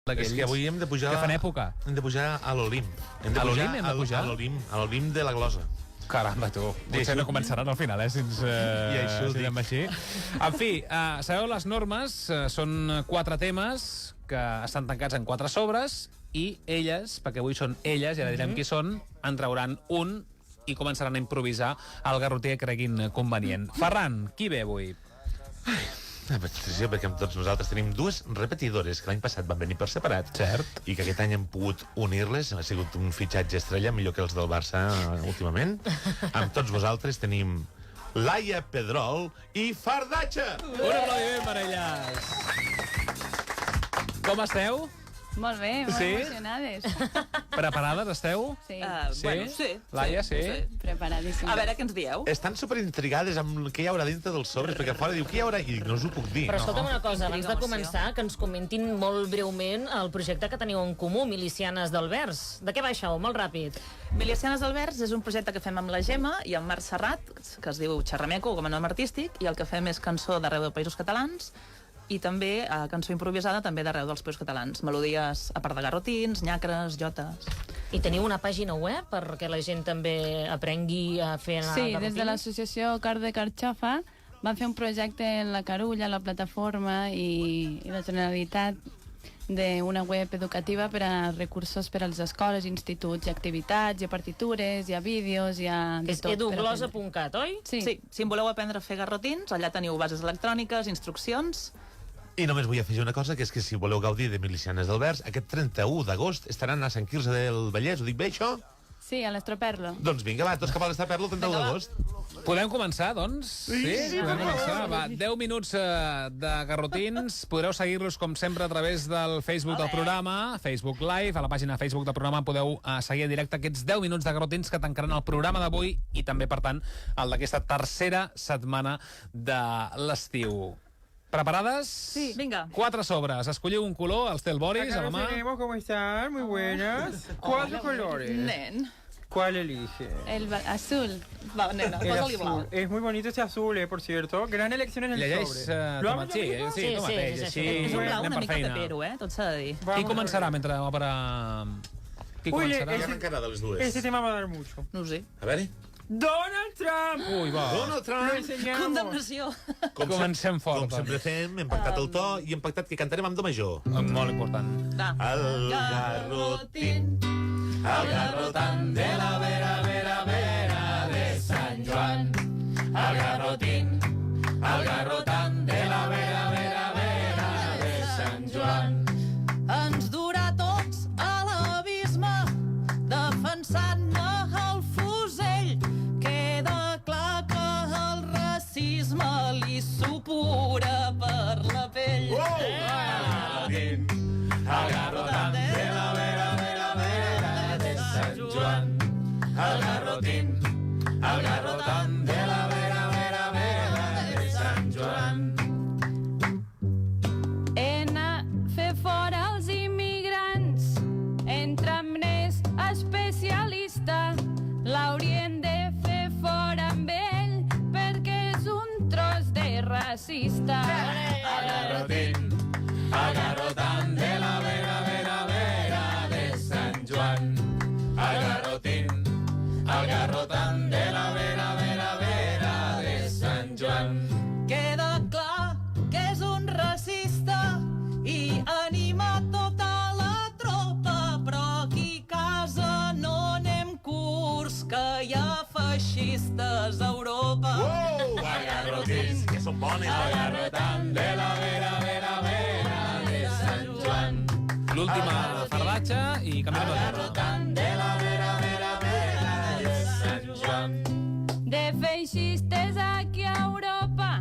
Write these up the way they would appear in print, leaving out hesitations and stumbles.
És que avui hem de pujar... Que fan època. Hem de pujar a l'Olimp. A l'Olimp hem de pujar? A l'Olimp de la Glosa. Caramba, tu. Potser no començaran al final, si ens anem així. En fi, sabeu les normes? Són 4 temes que estan tancats en 4 sobres i elles, perquè avui són elles, i ara direm qui són, en trauran un i començaran a improvisar el garroter que creguin convenient. Ferran, qui ve avui? Patricia, perquè amb tots nosaltres tenim 2 repetidores que l'any passat van venir per separat. Cert. I que aquest any hem pogut unir-les. Ha sigut un fitxatge estrella, millor que els del Barça últimament. Amb tots vosaltres tenim Laia Pedrol i Fardatxa. Un aplaudiment per elles. Com esteu? Molt bé, molt Sí? emocionades. Preparades esteu? Sí, Bueno, sí. Laia, sí? preparadíssimes. A veure què ens dieu. Estan superintrigades amb què hi haurà dintre dels sobres, perquè a fora diu, què hi haurà? I no us ho puc dir. Però escolta'm una cosa, abans de Intriga, començar, que ens comentin molt breument el projecte que teniu en comú, Milicianes del Vers. De què va això? Molt ràpid. Milicianes del Vers és un projecte que fem amb la Gemma i amb Marc Serrat, que es diu Xerrameco, com a nom artístic, i el que fem és cançó d'arreu de països catalans i també cançó improvisada també d'arreu dels països catalans. Melodies a part de garrotins, nyacres, jotes... I teniu una pàgina web perquè la gent també aprengui a fer... Sí, des de l'associació Car de Carxofa van fer un projecte en la Carulla, la plataforma i la Generalitat d'una web educativa per a recursos per als escoles, instituts, hi ha activitats, hi ha partitures, hi ha vídeos, hi ha... És eduglosa.cat, oi? Sí. Sí, si en voleu aprendre a fer garrotins, allà teniu bases electròniques, instruccions... I només vull afegir una cosa, que és que si voleu gaudir de Milicianes del Vers, aquest 31 d'agost estaran a Sant Quirze del Vallès. Ho dic bé, això? Sí, a l'Estroperlo. Doncs vinga, va, tots cap a l'Estroperlo el 31 d'agost. Podem començar, doncs? Sí, podem començar. Va, 10 minuts de garrotins. Podreu seguir-los, com sempre, a través del Facebook del programa, Facebook Live. A la pàgina Facebook del programa podeu seguir en directe aquests 10 minuts de garrotins que tancaran el programa d'avui i també, per tant, el d'aquesta tercera setmana de l'estiu. ¿Preparadas? Sí, venga. 4 sobres. Escolliu un color, els té el Boris, a la mà. Tenemos, ¿cómo están? Muy buenas. 4 colores. Nen. ¿Cuál elige? El azul. Va, nena, El posa-li blau. azul. Es muy bonito este azul, por cierto. Gran elección en el Llegeix sobre. Tomat, sí, Sí, Tomat, sí, així És un blau anem una per mica feina. pepero, tot s'ha de dir. Qui començarà mentre l'òpera... Qui Uy, començarà? Què arrencarà de les dues? Este tema va a dar mucho. No ho sé. A veure... Donald Trump. Ui, va. Donald Lo Trump! enseñamos. Condemnació. Comencem fort. Com sempre fem, hem pactat el to i hem pactat que cantarem amb do major. Molt important. Va. El garrotín, El garrotant de la vera de Sant Joan. El garrotín, el garrotant de la vera de Sant Joan. Ens durà tots a l'abisme defensant-ne el fusell. Queda clar que el racisme li supura per la pell. El garrotant de la vera de Sant Joan. El garrotín, el garrotant de la vera de Sant Joan. Fer fora els immigrants, entre més especialista, l'haurien de fer fora amb ell, perquè és un tros de racista. El garrotant de la vera de Sant Joan. El garrotant de la vera de Sant Joan. Queda clar que és un racista i anima tota la tropa, però aquí a casa no anem curts, que hi ha feixistes a Europa. El garrotín, que són bones. El garrotant de la vera de Sant Joan. L'última fardatxa i canviem el garrotant de la vera de Sant Joan. De feixistes aquí a Europa,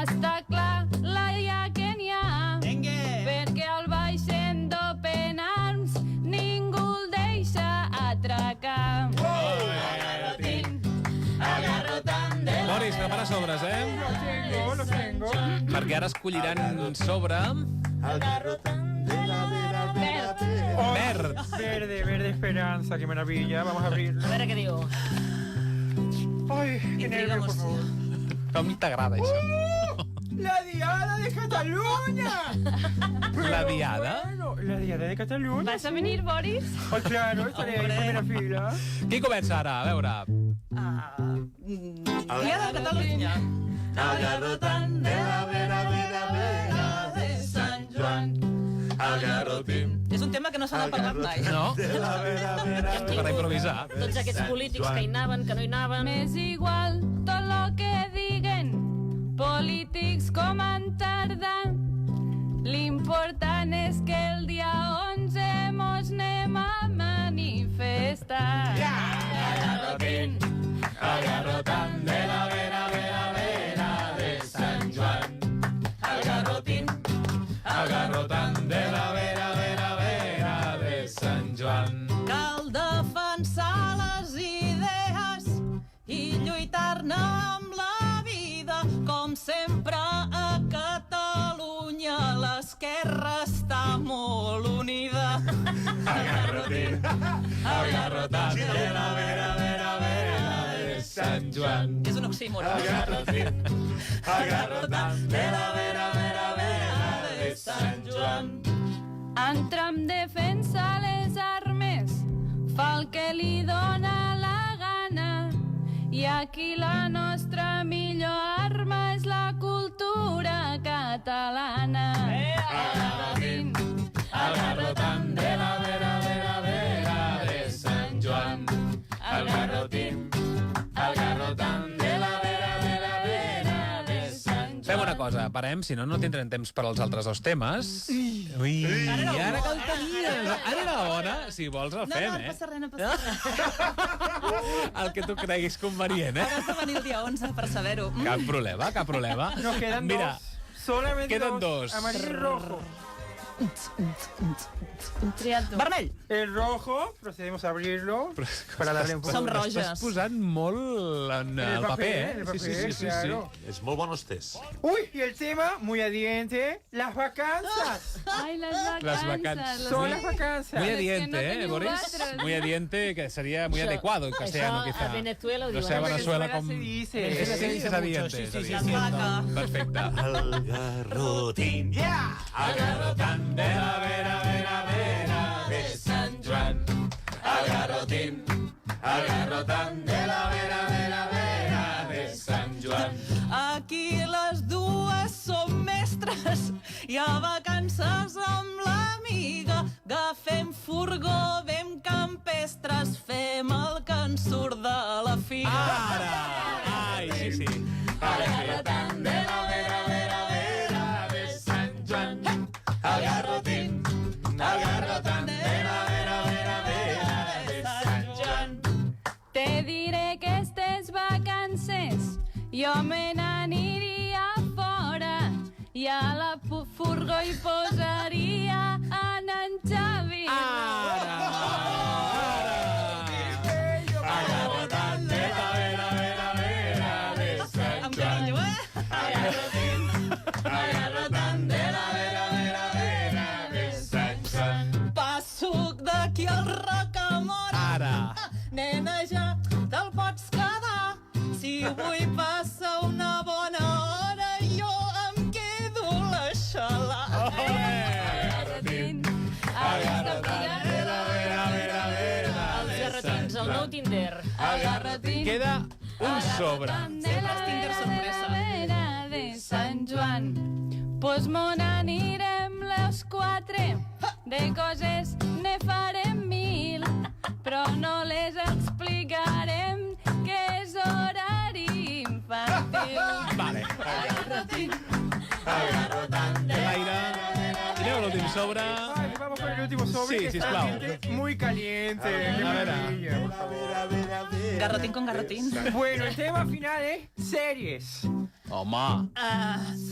està clar la ja que n'hi ha. Perquè al baixen d'Open Arms ningú el deixa atracar. Boris, prepara sobres, Lo tengo. Perquè ara escolliran sobre... El garrotant de la vera. Oh, Verd. Verde esperanza, qué maravilla. Vamos a abrirlo. A veure què diu. Ay, qué Intriga, nervios, por emoció. favor. Com t'agrada, això? la Diada de Cataluña. La Diada? Bueno, la Diada de Cataluña. ¿Vas a venir, Boris? Oh, claro, estaré ahí en primera fila. Qui comença ara? A veure. Dia de Catalunya. El garrotant de la vera, vera, vera de Sant Joan. El garrotín És un tema que no se n'ha parlat mai. No? de la vera, vera, Per improvisar. Tots aquests polítics que hi anaven, que no hi anaven... M'és igual tot lo que diguen polítics com en tarda. L'important és que el dia 11 mos anem a manifestar. El garrotant de la vera, vera, vera de Sant Joan. El garrotant de la vera, vera, vera de Sant Joan. Cal defensar les idees i lluitar-ne amb la vida. Com sempre a Catalunya l'esquerra està molt unida. El garrotant de la vera, vera, vera de Sant Joan. És un oxímoron. El garrotant de la vera, vera, vera de Sant Joan. Entra en defensa les armes, fa el que li dóna la gana. I aquí la nostra millor arma és la cultura catalana. El garrotant de la vera, vera, vera de Sant Joan. El garrotant de la vera, vera, vera de Sant Joan. Fem una cosa, parem, si no, no tindrem temps per als altres dos temes. Ui, ara que el tenies. Ara era hora, si vols el fem, No passa res, no passa res. El que tu creguis convenient, Hauràs de venir el dia 11 per saber-ho. Cap problema, cap problema. Nos quedan Mira, dos. Solamente quedan dos. Amarillo y rojo. Triat tu. Vermell. El rojo, procedemos a abrirlo para darle un poco Som de... roges. Estàs posant molt en el paper, eh? En el papel, claro. És molt bon els tests. Uy, y el tema, muy adiente, las vacanzas. Ai, les Las vacances. vacances. Son las vacanzas. Muy Es que adiente, no ¿eh, tenim Boris? vosaltres. Muy adiente, que sería muy Això- adecuado en castellano, això quizá. a Venezuela ho No sé, diuen. a Venezuela Venezuela com... se dice. Sí, és adiente. Sí, és sí, sí, adiente. sí. Vaca. Perfecte. El garrotín. El garrotant de la vera, vera, vera de Sant Joan. El garrotant de la vera, vera, vera de Sant Joan. Aquí les dues som mestres i a vacances amb l'amiga. Agafem furgó, vem campestres, fem el que ens surt de la figa. Ara! Ai, sí, sí. El garrotant de la vera, vera, vera de Sant Joan. El garrotín de la vera, vera, vera de Sant Joan. Te diré que estes vacances jo me n'aniria fora i a la furgó hi posaria en Xavi. El garrotant de la vera, vera, vera de Sant Amb Joan. carinyo, El garrotant de la vera, vera, vera de Sant Joan. Passo d'aquí al Rocamora. Ara! Nena, ja te'l pots quedar. Si vull passar una bona hora, jo em quedo la xala. El garrotant de la vera, vera, vera Els de garrotins, Sant el nou Joan. Tinder. El garrotín. Queda un sobre. Sempre és Tinder sorpresa. Vera de Sant Joan. Pues mon anirem les 4, de coses ne farem 1000, però no les explicarem que és horari infantil. Vale. El garrotant de l'aire. Tireu l'últim sobre. Ay, vamos con el último sobre Sí, que está sisplau. caliente, muy caliente. Qué A ver. maravilla. Garrotín con garrotín. Bueno, el tema final es series. Home,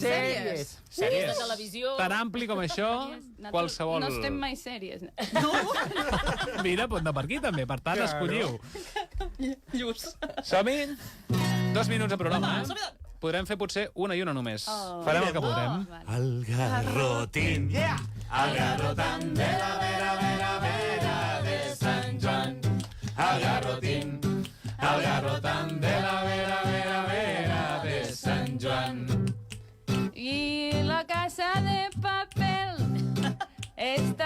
Series. Sèries de televisió. tan ampli com això, qualsevol... No estem mai sèries. Mira, pot anar per aquí també, per tant, Claro. escolliu. Lluç. Som-hi? 2 minuts de programa, Som-hi, eh? Podrem fer potser una i una només. Oh. Farem el que podrem. El garrotín. El garrotant de la vera, vera, vera de Sant Joan. El garrotín de la vera, vera, vera de Sant Joan.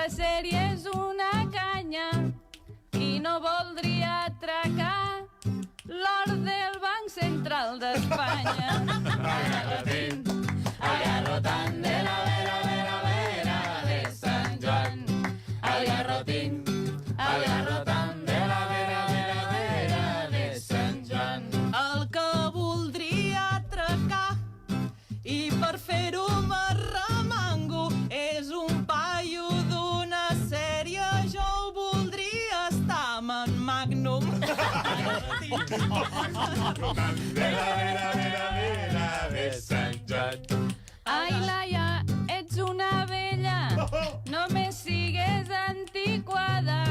la sèrie és una canya. Qui no voldria atracar l'or del Banc Central d'Espanya? El garrotant de la vera, vera, vera de Sant Joan. El garrotín, el garrotant de la vera, vera, vera de Sant Joan. El que voldria atracar i per fer-ho m'arremango és un paio d'una sèrie, jo ho voldria estar amb en Magnum. Ai, Laia, ets una vella, no me sigues antiquada.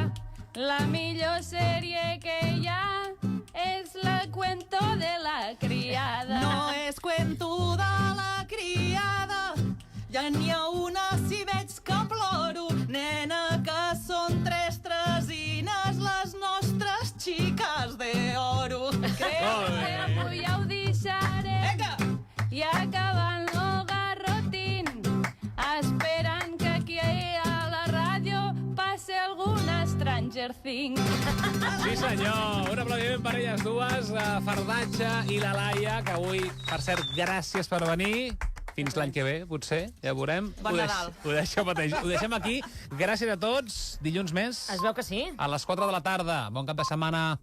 La millor sèrie que hi ha és la cuento de la criada. No és cuento de la criada, ja n'hi ha una si veig que ploro. Nena, que són tres tresines, les nostres xiques d'oro. Crec que avui ja ho deixarem. Vinga! I acabant el garrotín, esperant que aquí a la ràdio passi algun Stranger Things. Sí, senyor. Un aplaudiment per elles dues, Fardatge i la Laia, que avui, per cert, gràcies per venir. Fins l'any que ve, potser, ja veurem. Bon Nadal. Ho deixem aquí. Gràcies a tots. Dilluns més. Es veu que sí. A les 4 de la tarda. Bon cap de setmana.